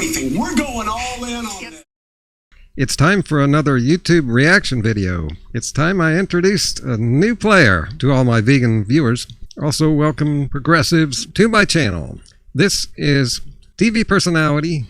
everything. We're going all in on this. It's time for another YouTube reaction video. It's time I introduced a new player to all my vegan viewers. Also welcome progressives to my channel. This is TV personality,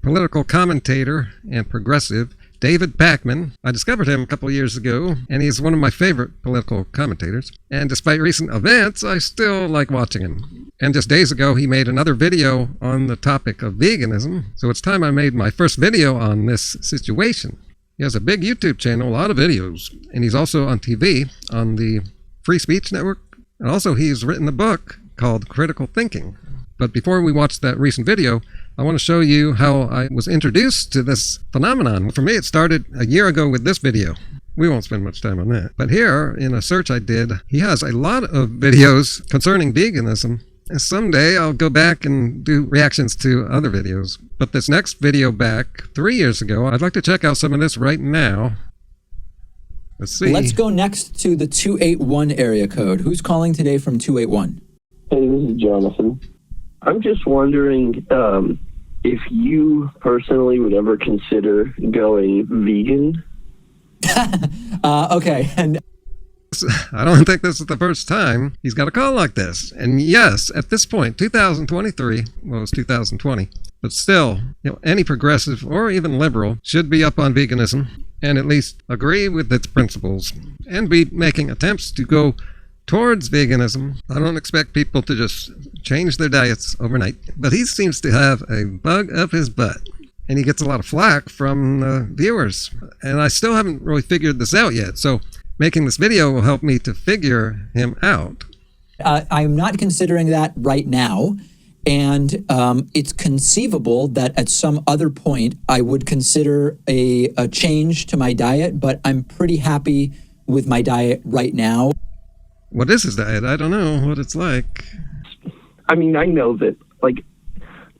political commentator, and progressive David Pakman. I discovered him a couple years ago, and he's one of my favorite political commentators. And despite recent events, I still like watching him. And just days ago, he made another video on the topic of veganism. So it's time I made my first video on this situation. He has a big YouTube channel, a lot of videos, and he's also on TV on the Free Speech Network. And also he's written a book called Critical Thinking. But before we watch that recent video, I want to show you how I was introduced to this phenomenon. For me, it started a year ago with this video. We won't spend much time on that. But here, in a search I did, he has a lot of videos concerning veganism. And someday I'll go back and do reactions to other videos. But this next video back 3 years ago, I'd like to check out some of this right now. Let's see. Let's go next to the 281 area code. Who's calling today from 281? Hey, this is Jonathan. I'm just wondering if you personally would ever consider going vegan. Okay. And I don't think this is the first time he's got a call like this. And yes, at this point, 2023, well, it's 2020, but still, any progressive or even liberal should be up on veganism and at least agree with its principles and be making attempts to go towards veganism. I don't expect people to just change their diets overnight, but he seems to have a bug up his butt, and he gets a lot of flack from viewers. And I still haven't really figured this out yet, so making this video will help me to figure him out. I'm not considering that right now, and it's conceivable that at some other point I would consider a change to my diet, but I'm pretty happy with my diet right now. What is his diet? I don't know what it's like. I mean, I know that,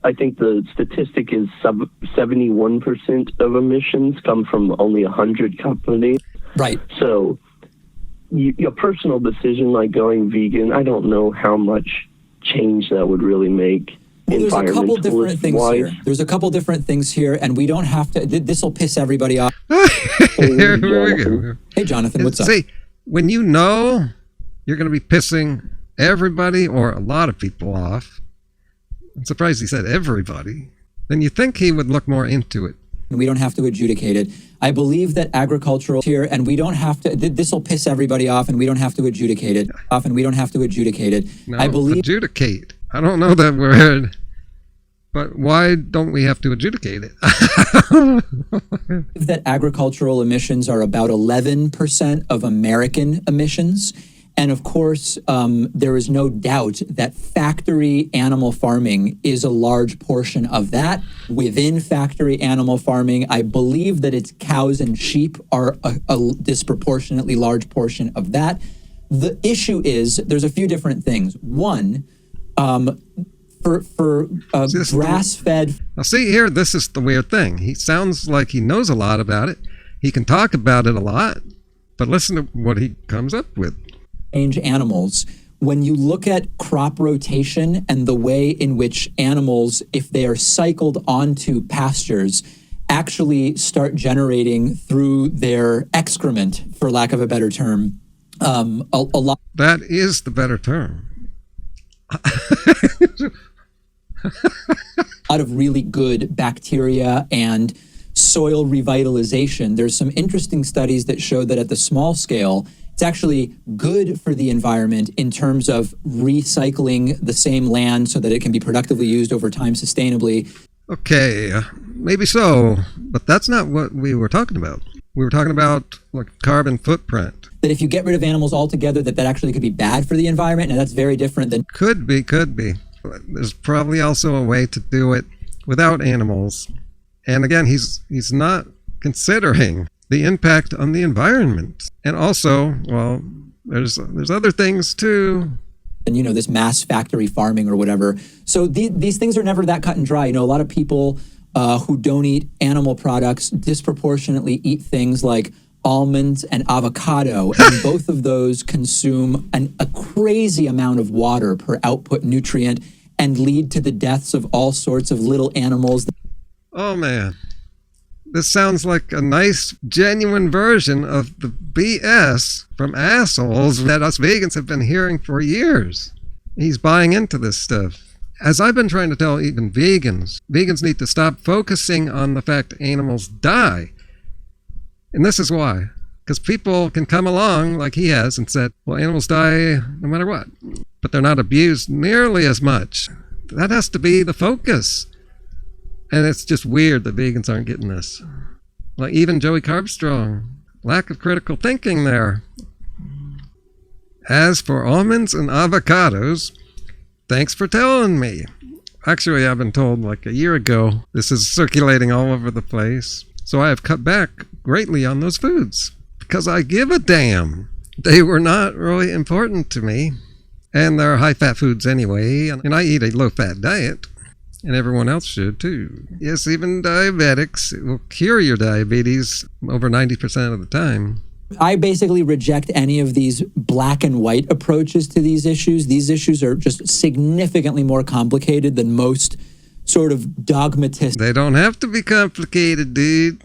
I think the statistic is 71% of emissions come from only 100 companies. Right. So your personal decision like going vegan, I don't know how much change that would really make. Well, there's a couple different things here. There's a couple different things here, and we don't have to. This will piss everybody off. Here we go. Hey, Jonathan, what's up? See, when you know you're going to be pissing everybody or a lot of people off, I'm surprised he said everybody, then you think he would look more into it. We don't have to adjudicate it. I believe that agricultural here, and we don't have to. This will piss everybody off, and we don't have to adjudicate it. No, I believe adjudicate. I don't know that word, but why don't we have to adjudicate it? that agricultural emissions are about 11% of American emissions. And of course, there is no doubt that factory animal farming is a large portion of that. Within factory animal farming, I believe that it's cows and sheep are a disproportionately large portion of that. The issue is there's a few different things. One, for grass-fed. Now see here, this is the weird thing. He sounds like he knows a lot about it. He can talk about it a lot, but listen to what he comes up with. Animals, when you look at crop rotation and the way in which animals, if they are cycled onto pastures, actually start generating through their excrement, for lack of a better term, a lot. That is the better term. A lot of really good bacteria and soil revitalization. There's some interesting studies that show that at the small scale, it's actually good for the environment in terms of recycling the same land so that it can be productively used over time sustainably. Okay, maybe so, but that's not what we were talking about. We were talking about like carbon footprint. That if you get rid of animals altogether, that actually could be bad for the environment, and that's very different than... Could be. There's probably also a way to do it without animals. And again, he's not considering the impact on the environment. And also, well, there's other things too. And, this mass factory farming or whatever. So these things are never that cut and dry. A lot of people who don't eat animal products disproportionately eat things like almonds and avocado. And both of those consume a crazy amount of water per output nutrient and lead to the deaths of all sorts of little animals. Oh man, this sounds like a nice, genuine version of the BS from assholes that us vegans have been hearing for years. He's buying into this stuff. As I've been trying to tell even vegans need to stop focusing on the fact animals die. And this is why. Because people can come along like he has and said, well, animals die no matter what. But they're not abused nearly as much. That has to be the focus. And it's just weird that vegans aren't getting this. Like even Joey Carbstrong. Lack of critical thinking there. As for almonds and avocados, thanks for telling me. Actually, I've been told like a year ago. This is circulating all over the place. So I have cut back greatly on those foods. Because I give a damn. They were not really important to me. And they're high-fat foods anyway. And I eat a low-fat diet. And everyone else should too. Yes, even diabetics. It will cure your diabetes over 90% of the time. I basically reject any of these black and white approaches to these issues. These issues are just significantly more complicated than most sort of dogmatism. They don't have to be complicated, dude.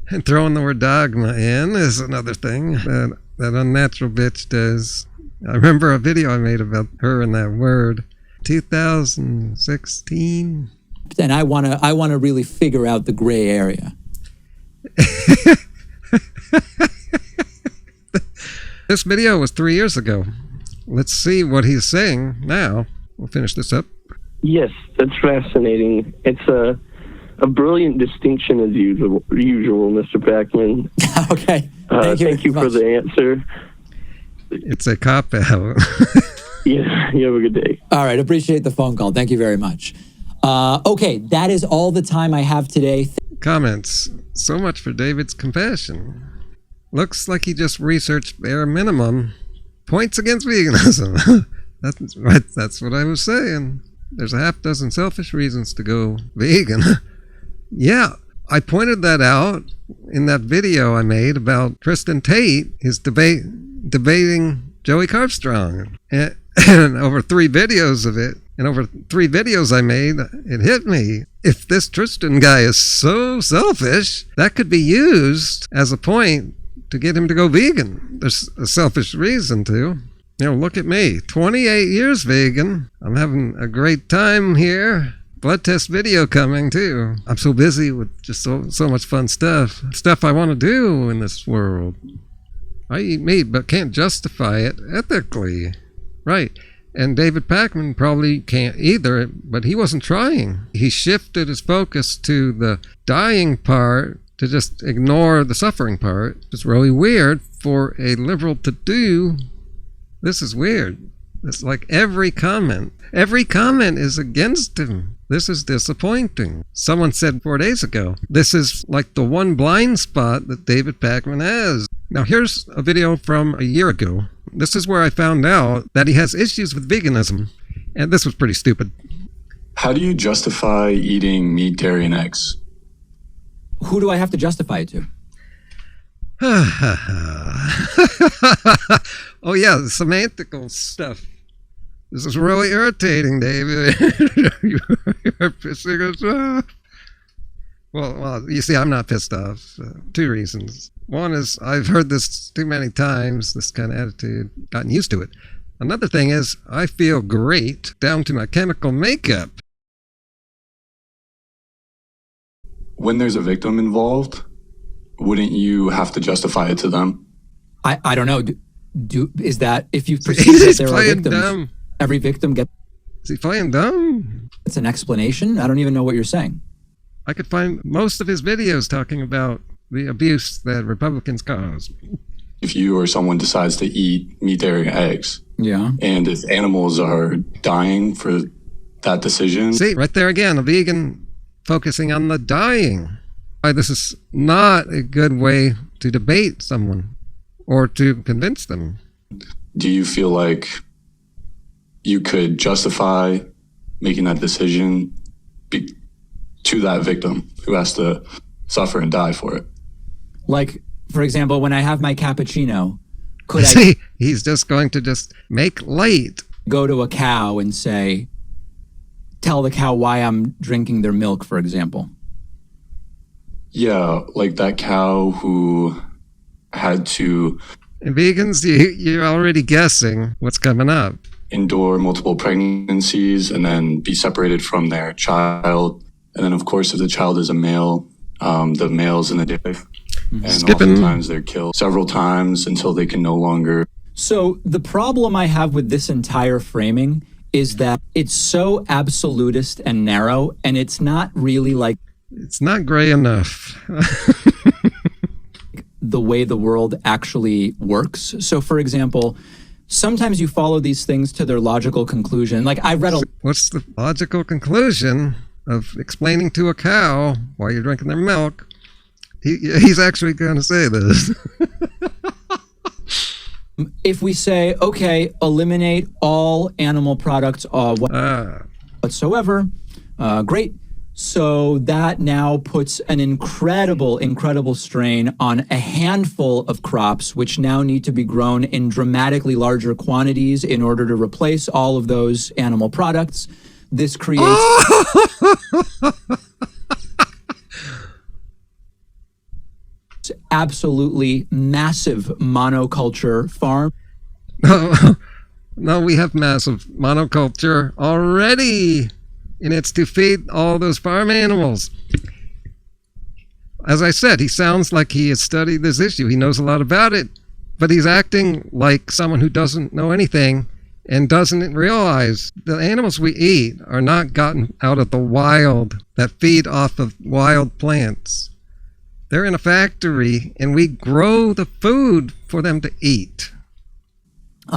And throwing the word dogma in is another thing that unnatural bitch does. I remember a video I made about her and that word. 2016. And I want to really figure out the gray area. This video was 3 years ago. Let's see what he's saying now. We'll finish this up. Yes, that's fascinating. It's a brilliant distinction as usual, Mr. Pakman. Okay. Thank you for the answer. It's a cop-out. Yeah, you have a good day. All right, appreciate the phone call. Thank you very much. Okay, that is all the time I have today. Comments. So much for David's compassion. Looks like he just researched bare minimum points against veganism. That's right. That's what I was saying. There's a half dozen selfish reasons to go vegan. Yeah, I pointed that out in that video I made about Tristan Tate, his debating Joey Carbstrong. And over 3 videos of it, and over 3 videos I made, it hit me. If this Tristan guy is so selfish, that could be used as a point to get him to go vegan. There's a selfish reason to. You know, look at me, 28 years vegan. I'm having a great time here. Blood test video coming too. I'm so busy with just so much fun stuff I want to do in this world. I eat meat but can't justify it ethically. Right. And David Pakman probably can't either, but he wasn't trying. He shifted his focus to the dying part to just ignore the suffering part. It's really weird for a liberal to do. This is weird. It's like every comment is against him. This is disappointing. Someone said 4 days ago, this is like the one blind spot that David Pakman has. Now here's a video from a year ago. This is where I found out that he has issues with veganism. And this was pretty stupid. How do you justify eating meat, dairy, and eggs? Who do I have to justify it to? Oh yeah, the semantical stuff. This is really irritating, David. You're pissing us off. Well, you see, I'm not pissed off. 2 reasons. One is I've heard this too many times, this kind of attitude, gotten used to it. Another thing is I feel great down to my chemical makeup. When there's a victim involved, wouldn't you have to justify it to them? I don't know. Is that if you perceive that there are victims, dumb. Every victim gets Is he playing dumb? It's an explanation? I don't even know what you're saying. I could find most of his videos talking about the abuse that Republicans cause. If you or someone decides to eat meat, dairy, and eggs, yeah, and if animals are dying for that decision. See, right there again, a vegan focusing on the dying. This is not a good way to debate someone or to convince them. Do you feel like you could justify making that decision to that victim who has to suffer and die for it? Like, for example, when I have my cappuccino, could See, he's just going to just make light. Go to a cow and say, tell the cow why I'm drinking their milk, for example? Yeah, like that cow who had to And vegans, you're already guessing what's coming up. endure multiple pregnancies and then be separated from their child. And then, of course, if the child is a male, the male's in the life. And oftentimes they're killed several times until they can no longer. So the problem I have with this entire framing is that it's so absolutist and narrow, and it's not really like It's not gray enough. the way the world actually works. So, for example, sometimes you follow these things to their logical conclusion. Like I read a What's the logical conclusion of explaining to a cow while you're drinking their milk? He's actually going to say this. if we say, okay, eliminate all animal products whatsoever, great. So that now puts an incredible strain on a handful of crops, which now need to be grown in dramatically larger quantities in order to replace all of those animal products. This creates absolutely massive monoculture farm. No, we have massive monoculture already, and it's to feed all those farm animals. As I said, he sounds like he has studied this issue. He knows a lot about it, but he's acting like someone who doesn't know anything and doesn't realize the animals we eat are not gotten out of the wild that feed off of wild plants. They're in a factory, and we grow the food for them to eat.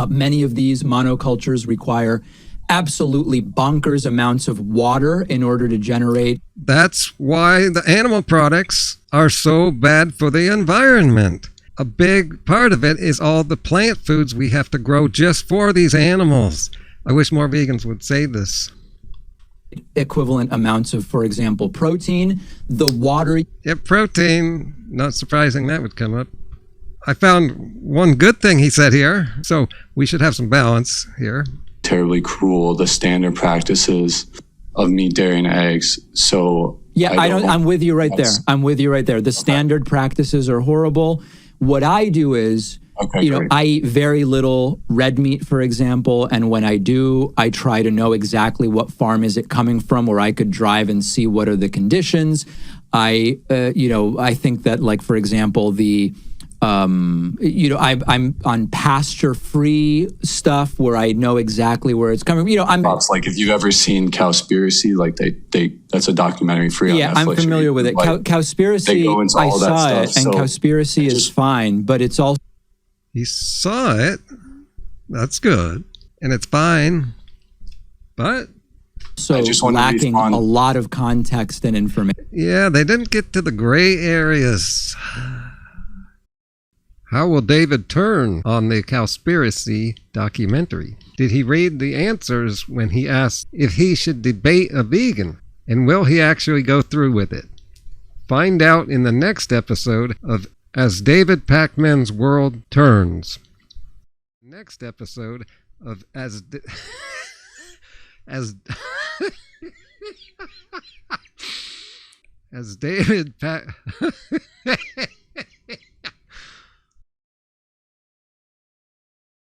Many of these monocultures require absolutely bonkers amounts of water in order to generate. That's why the animal products are so bad for the environment. A big part of it is all the plant foods we have to grow just for these animals. I wish more vegans would say this. Equivalent amounts of, for example, protein, the water. Yeah, protein. Not surprising that would come up. I found one good thing he said here, so we should have some balance here. Terribly cruel, the standard practices of meat, dairy, and eggs. So yeah, I'm with you right there. I'm with you right there. The standard practices are horrible. What I do is, I eat very little red meat, for example, and when I do, I try to know exactly what farm is it coming from, where I could drive and see what are the conditions. I think that, like, for example, I'm on pasture-free stuff where I know exactly where it's coming. It's like, if you've ever seen Cowspiracy, like that's a documentary free on Netflix. Yeah, I'm familiar with it. Like, Cowspiracy, they go into all I saw that it, stuff, and so Cowspiracy is fine, but it's also. He saw it. That's good. And it's fine. But So lacking a lot of context and information. yeah, they didn't get to the gray areas. How will David turn on the Cowspiracy documentary? Did he read the answers when he asked if he should debate a vegan? And will he actually go through with it? Find out in the next episode of As David Pakman's World Turns. Next episode of as David